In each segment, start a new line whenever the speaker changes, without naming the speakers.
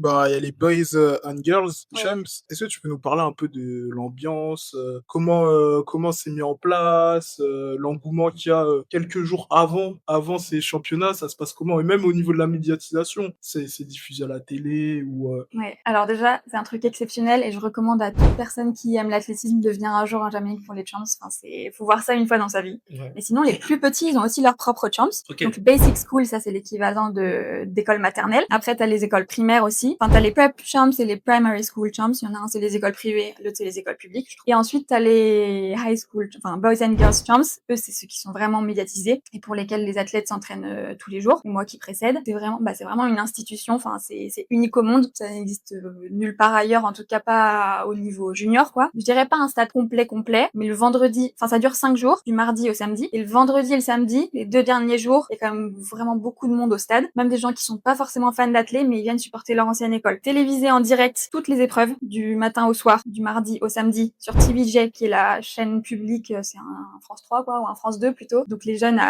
Bah, il y a les Boys and Girls
Ouais.
Champs. Est-ce que tu peux nous parler un peu de l'ambiance, comment c'est mis en place, l'engouement qu'il y a, quelques jours avant ces championnats, ça se passe comment? Et même au niveau de la médiatisation, c'est diffusé à la télé ou
Ouais. Alors déjà, c'est un truc exceptionnel et je recommande à toute personne qui aime l'athlétisme de venir un jour en Jamaïque pour les champs. Enfin, faut voir ça une fois dans sa vie.
Ouais.
Mais sinon, les plus petits, ils ont aussi leur propre champs.
OK.
Donc basic school, ça c'est l'équivalent d'école maternelle. Après, t'as les écoles primaires aussi. Enfin, t'as les prep champs et les primary school champs. Il y en a un, c'est les écoles privées, l'autre c'est les écoles publiques. Et ensuite, t'as les high school, enfin boys and girls champs. Eux, c'est ceux qui sont vraiment médiatisés et pour lesquels les athlètes s'entraînent tous les jours. Le mois qui précède, c'est vraiment une institution. Enfin, c'est unique au monde. Ça n'existe nulle part ailleurs, en tout cas pas au niveau junior, quoi. Je dirais pas un stade complet, mais le vendredi, enfin ça dure 5 jours, du mardi au samedi, et le vendredi et le samedi, les 2 derniers jours, il y a quand même vraiment beaucoup de monde au stade, même des gens qui sont pas forcément fans d'athlètes, mais ils viennent supporter leur ancienne école. Télévisé en direct, toutes les épreuves, du matin au soir, du mardi au samedi, sur TVJ, qui est la chaîne publique, c'est un France 3, quoi, ou un France 2 plutôt. Donc les jeunes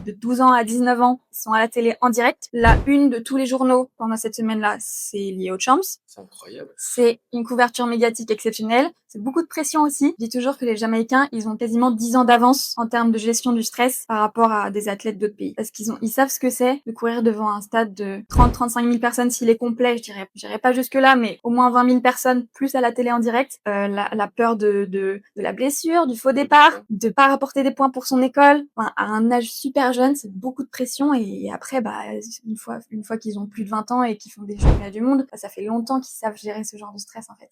de 12 ans à 19 ans sont à la télé en direct. La une de tous les journaux pendant cette semaine-là, c'est lié aux champs.
C'est incroyable.
C'est une couverture médiatique exceptionnelle. C'est beaucoup de pression aussi. Je dis toujours que les Jamaïcains, ils ont quasiment 10 ans d'avance en termes de gestion du stress par rapport à des athlètes d'autres pays. Parce ils savent ce que c'est de courir devant un stade de 30-35 000 personnes s'il est complet. Je dirais pas jusque là, mais au moins 20 000 personnes plus à la télé en direct. La peur de la blessure, du faux départ, de pas rapporter des points pour son école. Enfin, à un âge super jeune, c'est beaucoup de pression. Et après, bah, une fois qu'ils ont plus de 20 ans et qu'ils font des championnats du monde, bah, ça fait longtemps qu'ils savent gérer ce genre de stress, en fait.